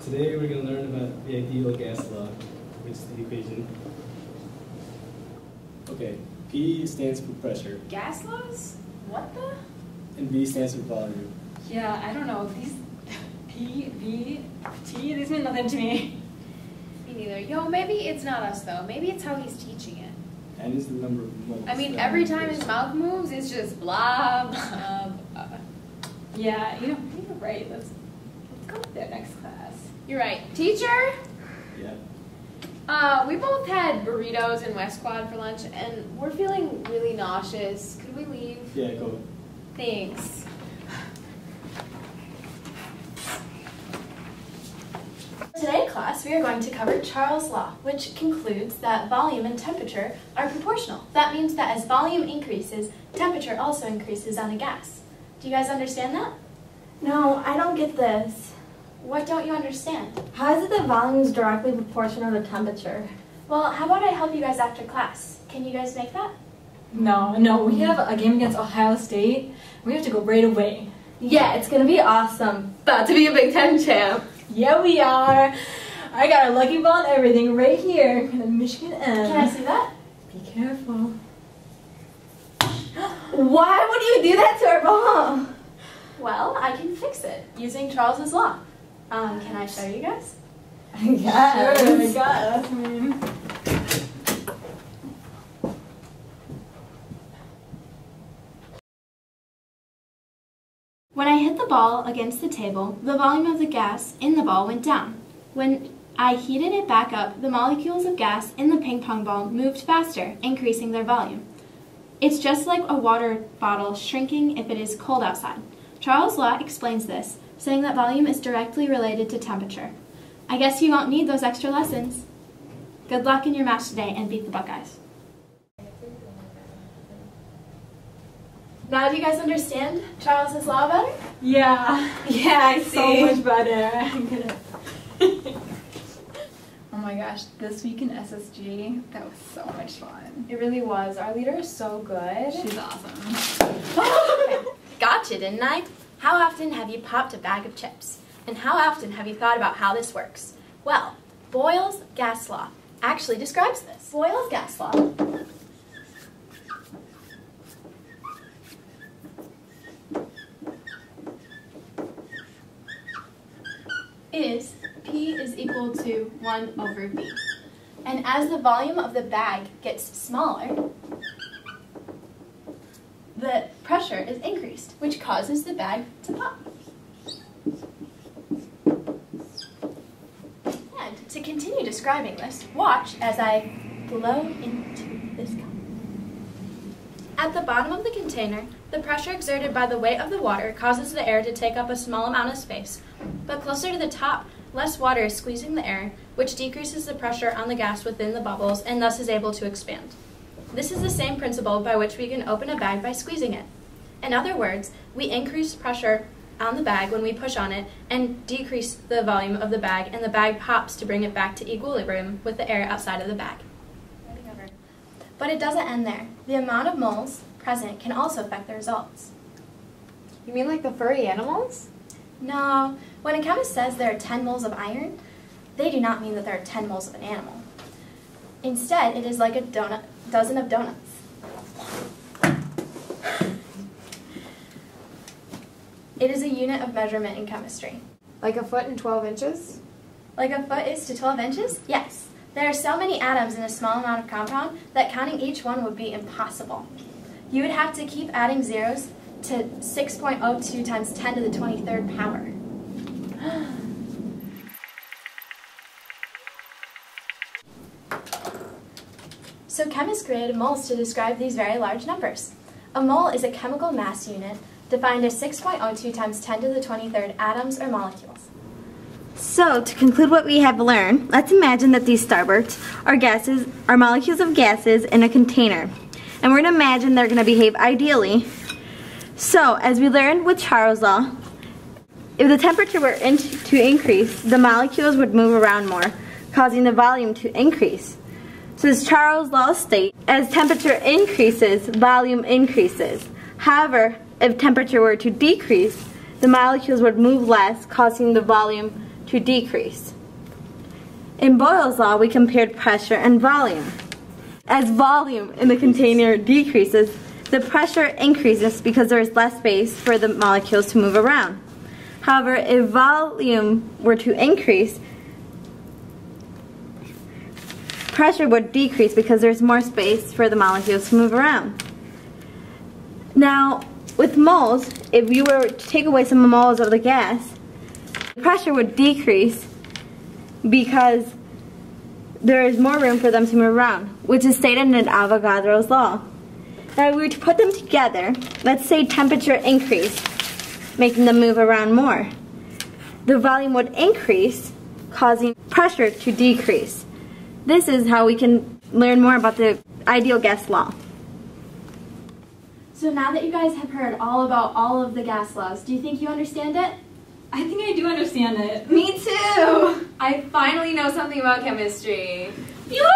Today we're going to learn about the ideal gas law, which is the equation. Okay, P stands for pressure. Gas laws? What the? And V stands for volume. Yeah, I don't know. These P, V, T, these mean nothing to me. Me neither. Yo, maybe it's not us though. Maybe it's how he's teaching it. And is the number of moles. I mean, every time his mouth moves, it's just blah, blah, blah. Yeah, you're right. Let's go to their next class. You're right. Teacher? Yeah. We both had burritos in West Quad for lunch, and we're feeling really nauseous. Could we leave? Yeah, go. Thanks. Today, class, we are going to cover Charles' law, which concludes that volume and temperature are proportional. That means that as volume increases, temperature also increases on a gas. Do you guys understand that? No, I don't get this. What don't you understand? How is it that volume is directly proportional to temperature? Well, how about I help you guys after class? Can you guys make that? No, we have a game against Ohio State. We have to go right away. Yeah, it's gonna be awesome. About to be a Big Ten champ. Yeah, we are. I got our lucky ball and everything right here. Michigan M. Can I see that? Be careful. Why would you do that to our ball? Well, I can fix it using Charles's law. Can I show you guys? Yeah, sure, I got it. When I hit the ball against the table, the volume of the gas in the ball went down. When I heated it back up, the molecules of gas in the ping pong ball moved faster, increasing their volume. It's just like a water bottle shrinking if it is cold outside. Charles' law explains this, saying that volume is directly related to temperature. I guess you won't need those extra lessons. Good luck in your match today and beat the Buckeyes. Now do you guys understand Charles' law better? Yeah, I see. So much better. Oh my gosh, this week in SSG, that was so much fun. It really was. Our leader is so good. She's awesome. Okay. Gotcha, didn't I? How often have you popped a bag of chips? And how often have you thought about how this works? Well, Boyle's gas law actually describes this. Boyle's gas law is P is equal to 1 over V. And as the volume of the bag gets smaller, the pressure is increased, which causes the bag to pop. And to continue describing this, watch as I blow into this cup. At the bottom of the container, the pressure exerted by the weight of the water causes the air to take up a small amount of space, but closer to the top, less water is squeezing the air, which decreases the pressure on the gas within the bubbles and thus is able to expand. This is the same principle by which we can open a bag by squeezing it. In other words, we increase pressure on the bag when we push on it and decrease the volume of the bag, and the bag pops to bring it back to equilibrium with the air outside of the bag. But it doesn't end there. The amount of moles present can also affect the results. You mean like the furry animals? No, when a chemist says there are 10 moles of iron, they do not mean that there are 10 moles of an animal. Instead, it is like a dozen of donuts. It is a unit of measurement in chemistry. Like a foot and 12 inches? Like a foot is to 12 inches? Yes. There are so many atoms in a small amount of compound that counting each one would be impossible. You would have to keep adding zeros to 6.02 times 10 to the 23rd power. So chemists created moles to describe these very large numbers. A mole is a chemical mass unit defined as 6.02 times 10 to the 23rd atoms or molecules. So, to conclude what we have learned, let's imagine that these starbursts are molecules of gases in a container. And we're going to imagine they're going to behave ideally. So, as we learned with Charles' law, if the temperature were to increase, the molecules would move around more, causing the volume to increase. So as Charles' law states, as temperature increases, volume increases. However, if temperature were to decrease, the molecules would move less, causing the volume to decrease. In Boyle's law, we compared pressure and volume. As volume in the container decreases, the pressure increases because there is less space for the molecules to move around. However, if volume were to increase, pressure would decrease because there's more space for the molecules to move around. Now, with moles, if you were to take away some moles of the gas, pressure would decrease because there is more room for them to move around, which is stated in Avogadro's law. Now, if we were to put them together, let's say temperature increased, making them move around more. The volume would increase, causing pressure to decrease. This is how we can learn more about the ideal gas law. So now that you guys have heard all about all of the gas laws, do you think you understand it? I think I do understand it. Me too! I finally know something about chemistry. You